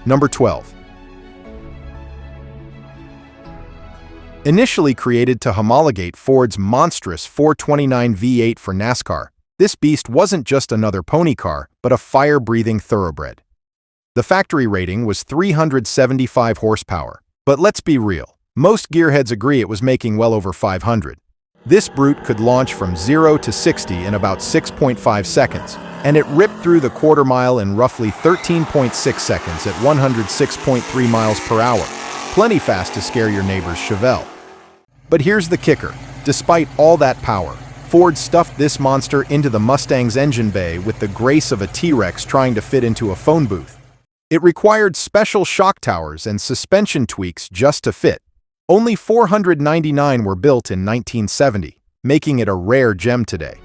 Number 12. Initially created to homologate Ford's monstrous 429 V8 for NASCAR, this beast wasn't just another pony car, but a fire-breathing thoroughbred. The factory rating was 375 horsepower, but let's be real, most gearheads agree it was making well over 500. This brute could launch from 0 to 60 in about 6.5 seconds, and it ripped through the quarter mile in roughly 13.6 seconds at 106.3 miles per hour. Plenty fast to scare your neighbor's Chevelle. But here's the kicker. Despite all that power, Ford stuffed this monster into the Mustang's engine bay with the grace of a T-Rex trying to fit into a phone booth. It required special shock towers and suspension tweaks just to fit. Only 499 were built in 1970, making it a rare gem today.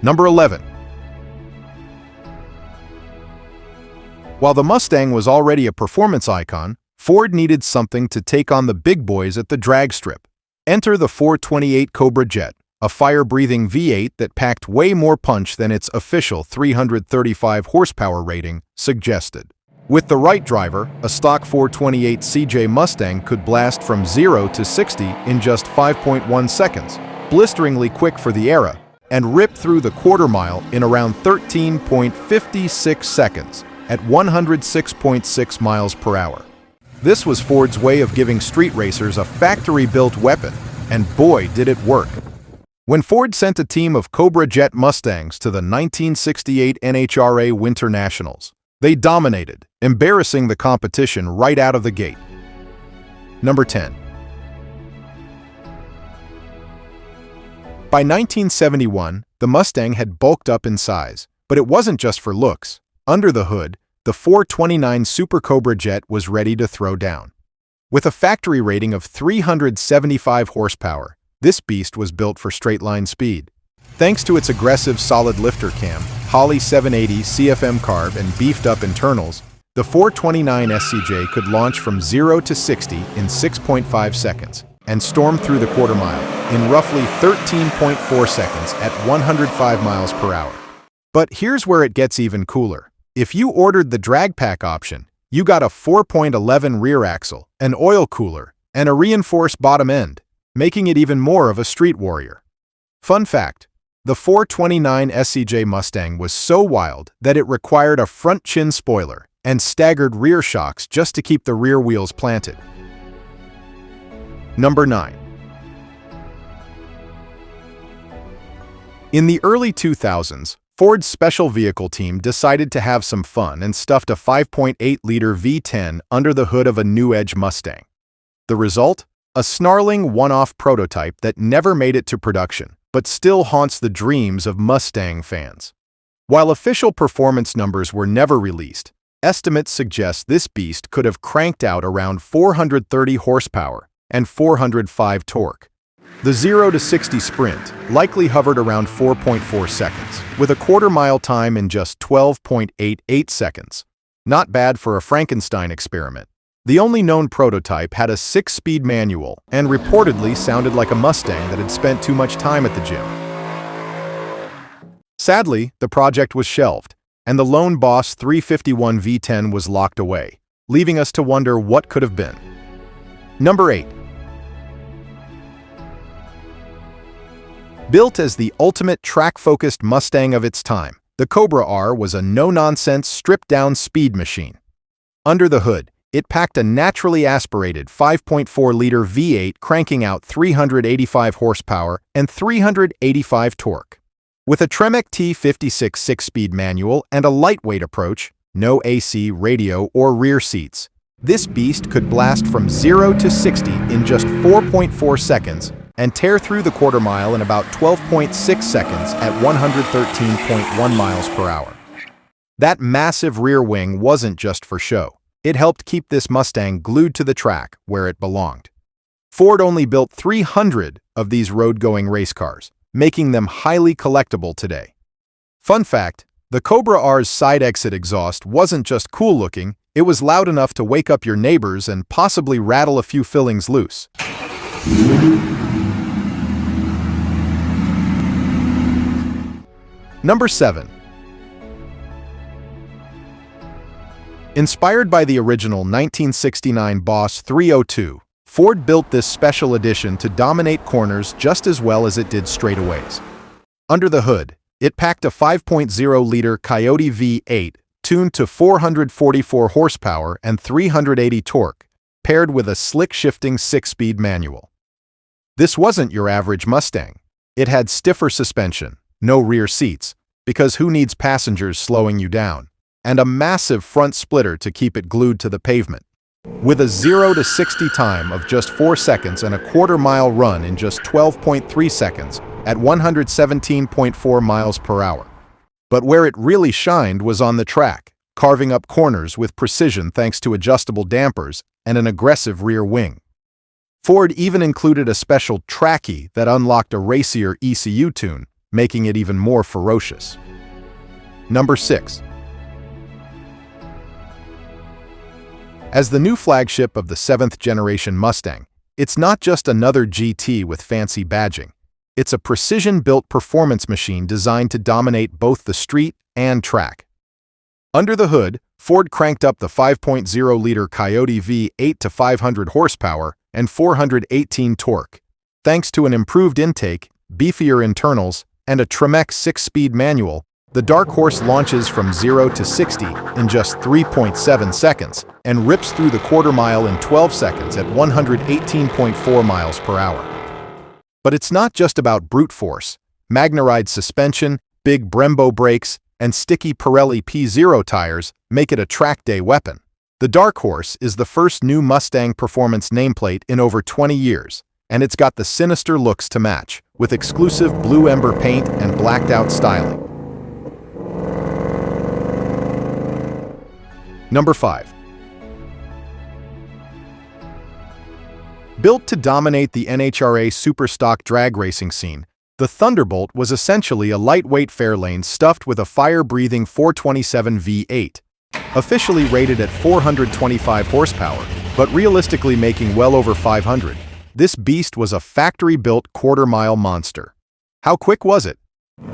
Number 11. While the Mustang was already a performance icon, Ford needed something to take on the big boys at the drag strip. Enter the 428 Cobra Jet, a fire-breathing V8 that packed way more punch than its official 335 horsepower rating suggested. With the right driver, a stock 428 CJ Mustang could blast from 0 to 60 in just 5.1 seconds, blisteringly quick for the era, and rip through the quarter mile in around 13.56 seconds at 106.6 miles per hour. This was Ford's way of giving street racers a factory-built weapon, and boy did it work. When Ford sent a team of Cobra Jet Mustangs to the 1968 NHRA Winter Nationals, they dominated, embarrassing the competition right out of the gate. Number 10. By 1971, the Mustang had bulked up in size, but it wasn't just for looks. Under the hood, the 429 Super Cobra Jet was ready to throw down. With a factory rating of 375 horsepower, this beast was built for straight-line speed. Thanks to its aggressive solid lifter cam, Holley 780 CFM carb, and beefed-up internals, the 429 SCJ could launch from 0 to 60 in 6.5 seconds and storm through the quarter mile in roughly 13.4 seconds at 105 miles per hour. But here's where it gets even cooler. If you ordered the drag pack option, you got a 4.11 rear axle, an oil cooler, and a reinforced bottom end, making it even more of a street warrior. Fun fact. The 429 SCJ Mustang was so wild that it required a front chin spoiler and staggered rear shocks just to keep the rear wheels planted. Number 9. In the early 2000s, Ford's special vehicle team decided to have some fun and stuffed a 5.8-liter V10 under the hood of a New Edge Mustang. The result? A snarling one-off prototype that never made it to production, but still haunts the dreams of Mustang fans. While official performance numbers were never released, estimates suggest this beast could have cranked out around 430 horsepower and 405 torque. The 0 to 60 sprint likely hovered around 4.4 seconds, with a quarter-mile time in just 12.88 seconds. Not bad for a Frankenstein experiment. The only known prototype had a 6-speed manual and reportedly sounded like a Mustang that had spent too much time at the gym. Sadly, the project was shelved, and the lone Boss 351 V10 was locked away, leaving us to wonder what could have been. Number 8. Built as the ultimate track-focused Mustang of its time, the Cobra R was a no-nonsense, stripped-down speed machine. Under the hood, it packed a naturally aspirated 5.4-liter V8 cranking out 385 horsepower and 385 torque. With a Tremec T56 6-speed manual and a lightweight approach, no AC, radio, or rear seats, this beast could blast from 0 to 60 in just 4.4 seconds and tear through the quarter mile in about 12.6 seconds at 113.1 miles per hour. That massive rear wing wasn't just for show. It helped keep this Mustang glued to the track where it belonged. Ford only built 300 of these road-going race cars, making them highly collectible today. Fun fact, the Cobra R's side exit exhaust wasn't just cool-looking, it was loud enough to wake up your neighbors and possibly rattle a few fillings loose. Number 7. Inspired by the original 1969 Boss 302, Ford built this special edition to dominate corners just as well as it did straightaways. Under the hood, it packed a 5.0-liter Coyote V8 tuned to 444 horsepower and 380 torque, paired with a slick-shifting 6-speed manual. This wasn't your average Mustang. It had stiffer suspension, no rear seats, because who needs passengers slowing you down, and a massive front splitter to keep it glued to the pavement. With a 0 to 60 time of just 4 seconds and a quarter-mile run in just 12.3 seconds at 117.4 miles per hour. But where it really shined was on the track, carving up corners with precision thanks to adjustable dampers and an aggressive rear wing. Ford even included a special trackie that unlocked a racier ECU tune, making it even more ferocious. Number 6. As the new flagship of the 7th-generation Mustang, it's not just another GT with fancy badging. It's a precision-built performance machine designed to dominate both the street and track. Under the hood, Ford cranked up the 5.0-liter Coyote V8 to 500 horsepower and 418 torque. Thanks to an improved intake, beefier internals, and a Tremec 6-speed manual, the Dark Horse launches from 0 to 60 in just 3.7 seconds and rips through the quarter mile in 12 seconds at 118.4 miles per hour. But it's not just about brute force. Magnaride suspension, big Brembo brakes, and sticky Pirelli P0 tires make it a track day weapon. The Dark Horse is the first new Mustang performance nameplate in over 20 years, and it's got the sinister looks to match, with exclusive blue ember paint and blacked-out styling. Number 5. Built to dominate the NHRA superstock drag racing scene, the Thunderbolt was essentially a lightweight Fairlane stuffed with a fire-breathing 427 V8. Officially rated at 425 horsepower, but realistically making well over 500, this beast was a factory-built quarter-mile monster. How quick was it?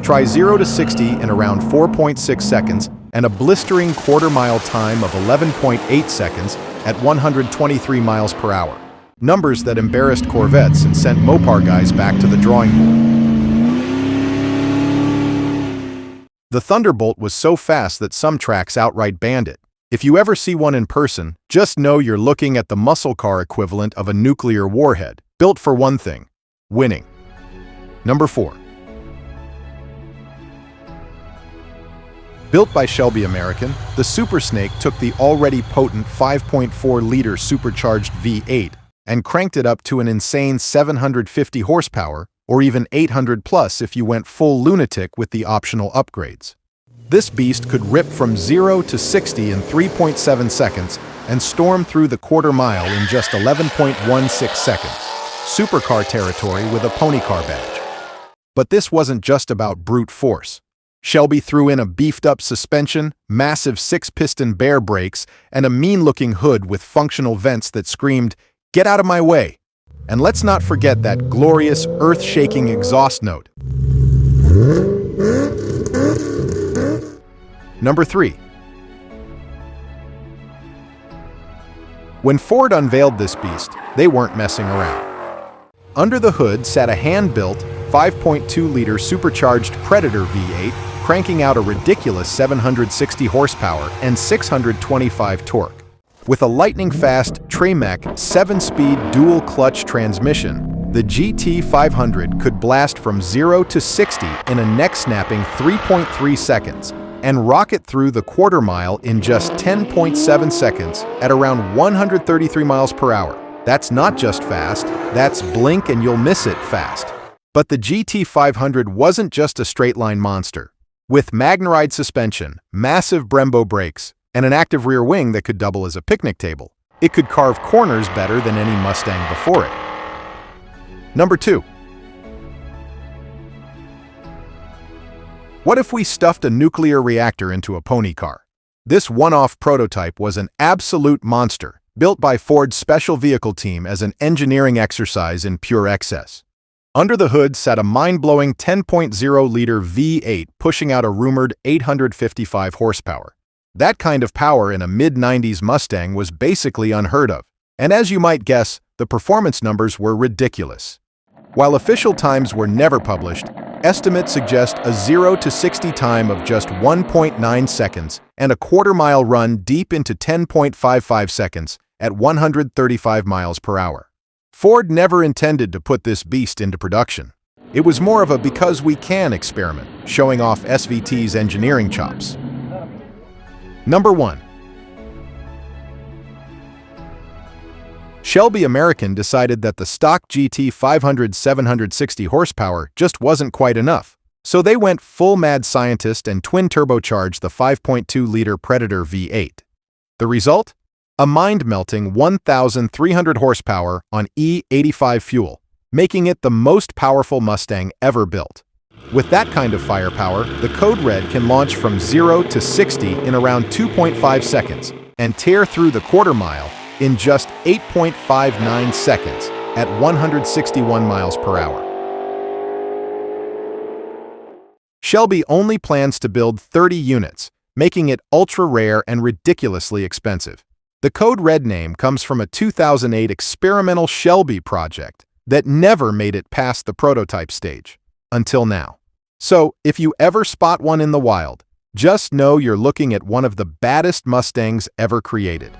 Try 0 to 60 in around 4.6 seconds and a blistering quarter-mile time of 11.8 seconds at 123 miles per hour. Numbers that embarrassed Corvettes and sent Mopar guys back to the drawing board. The Thunderbolt was so fast that some tracks outright banned it. If you ever see one in person, just know you're looking at the muscle car equivalent of a nuclear warhead, built for one thing: winning. Number 4. Built by Shelby American, the Super Snake took the already potent 5.4-liter supercharged V8 and cranked it up to an insane 750 horsepower, or even 800 plus if you went full lunatic with the optional upgrades. This beast could rip from 0 to 60 in 3.7 seconds and storm through the quarter mile in just 11.16 seconds. Supercar territory with a pony car badge. But this wasn't just about brute force. Shelby threw in a beefed-up suspension, massive 6-piston Bear brakes, and a mean-looking hood with functional vents that screamed, "Get out of my way!" And let's not forget that glorious, earth-shaking exhaust note. Number 3. When Ford unveiled this beast, they weren't messing around. Under the hood sat a hand-built 5.2-liter supercharged Predator V8, cranking out a ridiculous 760 horsepower and 625 torque. With a lightning-fast Tremec 7-speed dual-clutch transmission, the GT500 could blast from 0 to 60 in a neck-snapping 3.3 seconds and rocket through the quarter mile in just 10.7 seconds at around 133 miles per hour. That's not just fast, that's blink and you'll miss it fast. But the GT500 wasn't just a straight-line monster. With Magnaride suspension, massive Brembo brakes, and an active rear wing that could double as a picnic table, it could carve corners better than any Mustang before it. Number 2. What if we stuffed a nuclear reactor into a pony car? This one-off prototype was an absolute monster, built by Ford's special vehicle team as an engineering exercise in pure excess. Under the hood sat a mind-blowing 10.0-liter V8 pushing out a rumored 855 horsepower. That kind of power in a mid-90s Mustang was basically unheard of, and as you might guess, the performance numbers were ridiculous. While official times were never published, estimates suggest a 0 to 60 time of just 1.9 seconds and a quarter-mile run deep into 10.55 seconds at 135 miles per hour. Ford never intended to put this beast into production. It was more of a because we can experiment, showing off SVT's engineering chops. Number 1. Shelby American decided that the stock GT 500 760 horsepower just wasn't quite enough, so they went full mad scientist and twin-turbocharged the 5.2-liter Predator V8. The result? A mind-melting 1,300 horsepower on E85 fuel, making it the most powerful Mustang ever built. With that kind of firepower, the Code Red can launch from 0 to 60 in around 2.5 seconds and tear through the quarter mile in just 8.59 seconds at 161 miles per hour. Shelby only plans to build 30 units, making it ultra-rare and ridiculously expensive. The Code Red name comes from a 2008 experimental Shelby project that never made it past the prototype stage, until now. So, if you ever spot one in the wild, just know you're looking at one of the baddest Mustangs ever created.